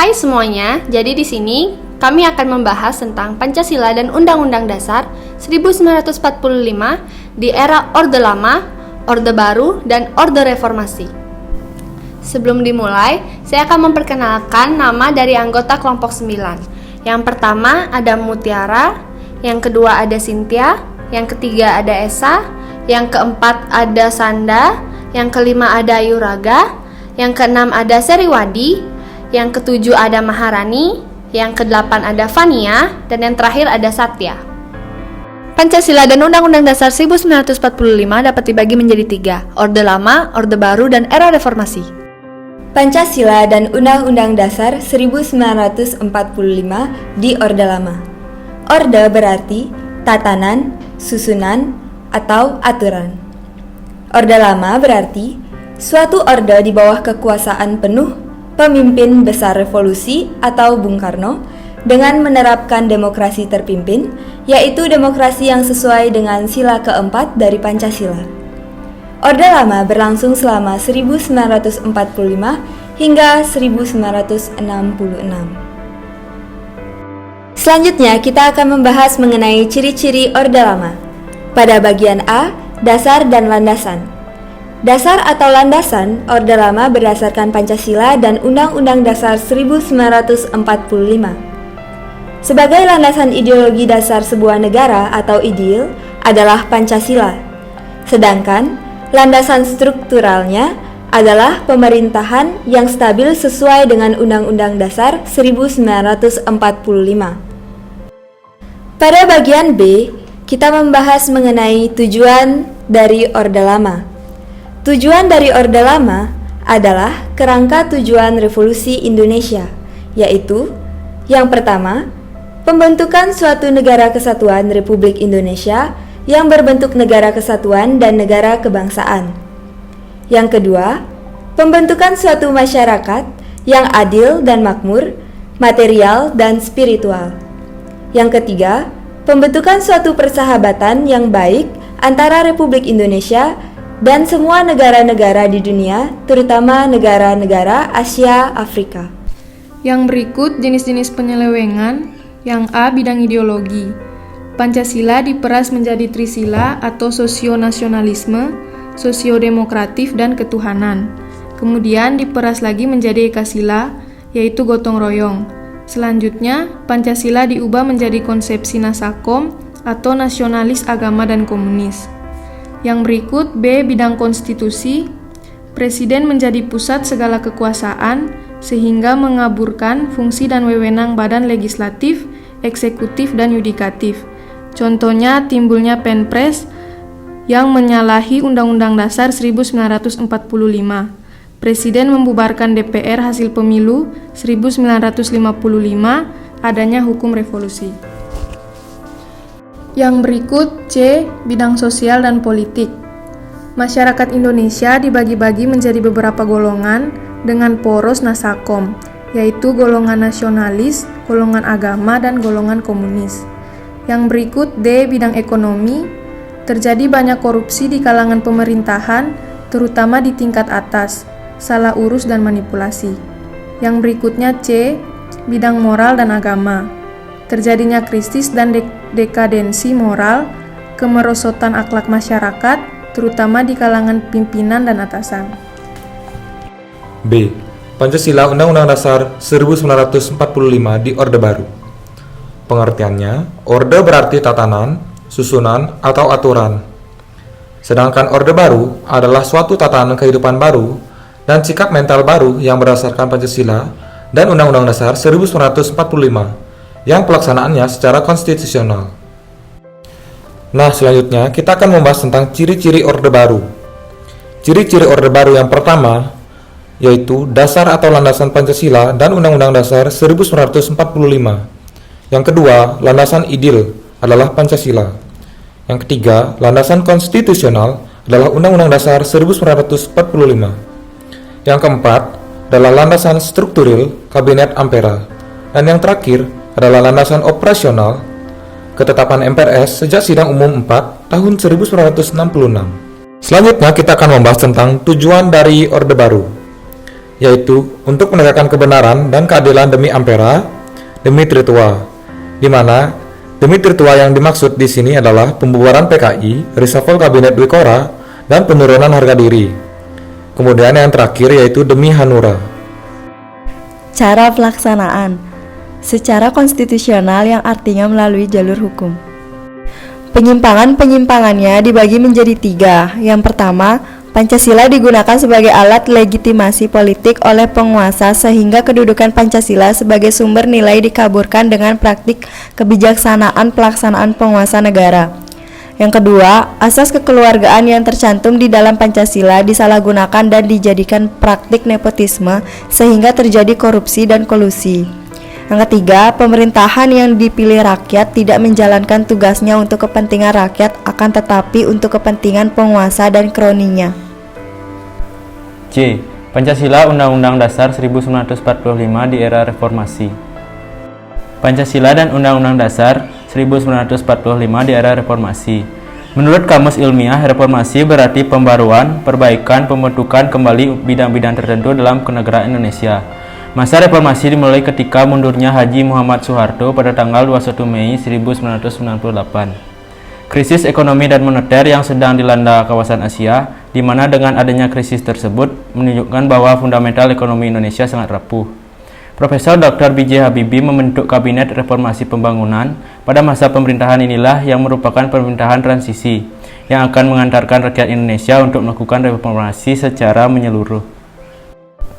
Hai semuanya, jadi di sini kami akan membahas tentang Pancasila dan Undang-Undang Dasar 1945 di era Orde Lama, Orde Baru, dan Orde Reformasi. Sebelum dimulai, saya akan memperkenalkan nama dari anggota kelompok 9. Yang pertama ada Mutiara, yang kedua ada Cynthia, yang ketiga ada Esa, yang keempat ada Sanda, yang kelima ada Yuraga, yang keenam ada Seriwadi, yang ketujuh ada Maharani, yang kedelapan ada Fania, dan yang terakhir ada Satya. Pancasila dan Undang-Undang Dasar 1945 dapat dibagi menjadi 3, Orde Lama, Orde Baru, dan Era Reformasi. Pancasila dan Undang-Undang Dasar 1945 di Orde Lama. Orde berarti tatanan, susunan, atau aturan. Orde Lama berarti suatu orde di bawah kekuasaan penuh pemimpin besar revolusi atau Bung Karno dengan menerapkan demokrasi terpimpin, yaitu demokrasi yang sesuai dengan sila keempat dari Pancasila. Orde Lama berlangsung selama 1945 hingga 1966. Selanjutnya kita akan membahas mengenai ciri-ciri Orde Lama. Pada bagian A, dasar dan landasan. Dasar atau landasan Orde Lama berdasarkan Pancasila dan Undang-Undang Dasar 1945. Sebagai landasan ideologi dasar sebuah negara atau ideal adalah Pancasila. Sedangkan landasan strukturalnya adalah pemerintahan yang stabil sesuai dengan Undang-Undang Dasar 1945. Pada bagian B, kita membahas mengenai tujuan dari Orde Lama. Tujuan dari Orde Lama adalah kerangka tujuan revolusi Indonesia, yaitu yang pertama, pembentukan suatu negara kesatuan Republik Indonesia yang berbentuk negara kesatuan dan negara kebangsaan. Yang kedua, pembentukan suatu masyarakat yang adil dan makmur, material dan spiritual. Yang ketiga, pembentukan suatu persahabatan yang baik antara Republik Indonesia dan semua negara-negara di dunia, terutama negara-negara Asia Afrika. Yang berikut jenis-jenis penyelewengan. Yang A. Bidang ideologi. Pancasila diperas menjadi trisila atau sosionasionalisme, sosiodemokratif, dan ketuhanan. Kemudian diperas lagi menjadi ekasila, yaitu gotong royong. Selanjutnya, Pancasila diubah menjadi konsepsi nasakom atau nasionalis agama dan komunis. Yang berikut B. Bidang konstitusi. Presiden menjadi pusat segala kekuasaan sehingga mengaburkan fungsi dan wewenang badan legislatif, eksekutif, dan yudikatif. Contohnya timbulnya Penpres yang menyalahi Undang-Undang Dasar 1945. Presiden membubarkan DPR hasil pemilu 1955, adanya hukum revolusi. Yang berikut C. Bidang sosial dan politik. Masyarakat Indonesia dibagi-bagi menjadi beberapa golongan dengan poros nasakom, yaitu golongan nasionalis, golongan agama, dan golongan komunis. Yang berikut D. Bidang ekonomi. Terjadi banyak korupsi di kalangan pemerintahan, terutama di tingkat atas, salah urus dan manipulasi. Yang berikutnya C. Bidang moral dan agama. Terjadinya krisis dan dekadensi moral, kemerosotan akhlak masyarakat, terutama di kalangan pimpinan dan atasan. B. Pancasila Undang-Undang Dasar 1945 di Orde Baru. Pengertiannya, orde berarti tatanan, susunan, atau aturan. Sedangkan Orde Baru adalah suatu tatanan kehidupan baru dan sikap mental baru yang berdasarkan Pancasila dan Undang-Undang Dasar 1945 yang pelaksanaannya secara konstitusional. Nah, selanjutnya kita akan membahas tentang ciri-ciri Orde Baru. Ciri-ciri Orde Baru yang pertama yaitu dasar atau landasan Pancasila dan Undang-Undang Dasar 1945. Yang kedua, landasan ideal adalah Pancasila. Yang ketiga, landasan konstitusional adalah Undang-Undang Dasar 1945. Yang keempat adalah landasan strukturil Kabinet Ampera. Dan yang terakhir adalah landasan operasional ketetapan MPRS sejak Sidang Umum 4 tahun 1966. Selanjutnya kita akan membahas tentang tujuan dari Orde Baru. yaitu untuk menegakkan kebenaran dan keadilan demi Ampera, demi Tritua, di mana demi Tritua yang dimaksud di sini adalah pembubaran PKI, reshuffle kabinet Dwikora, dan penurunan harga diri. Kemudian yang terakhir yaitu demi Hanura. Cara pelaksanaan secara konstitusional yang artinya melalui jalur hukum. Penyimpangan-penyimpangannya dibagi menjadi 3. Yang pertama, Pancasila digunakan sebagai alat legitimasi politik oleh penguasa sehingga kedudukan Pancasila sebagai sumber nilai dikaburkan dengan praktik kebijaksanaan pelaksanaan penguasa negara. Yang kedua, asas kekeluargaan yang tercantum di dalam Pancasila disalahgunakan dan dijadikan praktik nepotisme sehingga terjadi korupsi dan kolusi. Yang ketiga, pemerintahan yang dipilih rakyat tidak menjalankan tugasnya untuk kepentingan rakyat akan tetapi untuk kepentingan penguasa dan kroninya. C. Pancasila Undang-Undang Dasar 1945 di era reformasi. Pancasila dan Undang-Undang Dasar 1945 di era reformasi. Menurut Kamus Ilmiah, reformasi berarti pembaruan, perbaikan, pembentukan kembali bidang-bidang tertentu dalam kenegaraan Indonesia. Masa reformasi dimulai ketika mundurnya Haji Muhammad Soeharto pada tanggal 21 Mei 1998. Krisis ekonomi dan moneter yang sedang dilanda kawasan Asia, di mana dengan adanya krisis tersebut menunjukkan bahwa fundamental ekonomi Indonesia sangat rapuh. Profesor Dr. B.J. Habibie membentuk Kabinet Reformasi Pembangunan. Pada masa pemerintahan inilah yang merupakan pemerintahan transisi yang akan mengantarkan rakyat Indonesia untuk melakukan reformasi secara menyeluruh.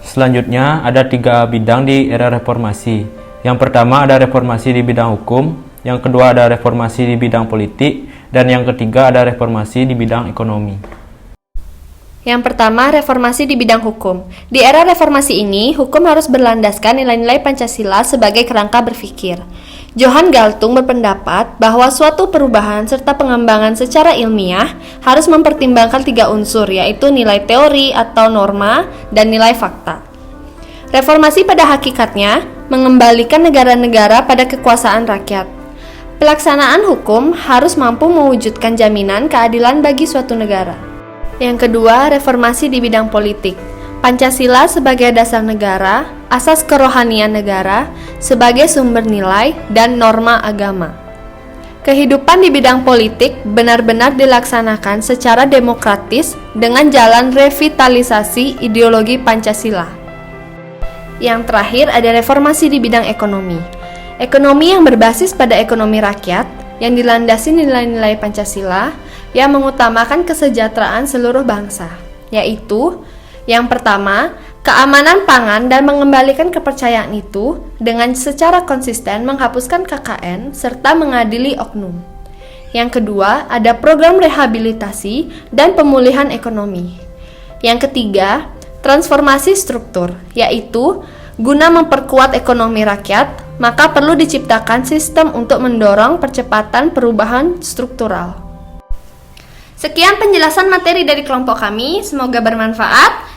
Selanjutnya ada 3 bidang di era reformasi. Yang pertama ada reformasi di bidang hukum, yang kedua ada reformasi di bidang politik, dan yang ketiga ada reformasi di bidang ekonomi. Yang pertama, reformasi di bidang hukum. Di era reformasi ini, hukum harus berlandaskan nilai-nilai Pancasila sebagai kerangka berpikir. Johan Galtung berpendapat bahwa suatu perubahan serta pengembangan secara ilmiah harus mempertimbangkan 3 unsur, yaitu nilai teori atau norma dan nilai fakta. Reformasi pada hakikatnya mengembalikan negara-negara pada kekuasaan rakyat. Pelaksanaan hukum harus mampu mewujudkan jaminan keadilan bagi suatu negara. Yang kedua, reformasi di bidang politik. Pancasila sebagai dasar negara, asas kerohanian negara, sebagai sumber nilai dan norma agama. Kehidupan di bidang politik benar-benar dilaksanakan secara demokratis dengan jalan revitalisasi ideologi Pancasila. Yang terakhir ada reformasi di bidang ekonomi. Ekonomi yang berbasis pada ekonomi rakyat, yang dilandasi nilai-nilai Pancasila, yang mengutamakan kesejahteraan seluruh bangsa, yaitu yang pertama, keamanan pangan dan mengembalikan kepercayaan itu dengan secara konsisten menghapuskan KKN serta mengadili oknum. Yang kedua, ada program rehabilitasi dan pemulihan ekonomi. Yang ketiga, transformasi struktur, yaitu guna memperkuat ekonomi rakyat, maka perlu diciptakan sistem untuk mendorong percepatan perubahan struktural. Sekian penjelasan materi dari kelompok kami, semoga bermanfaat.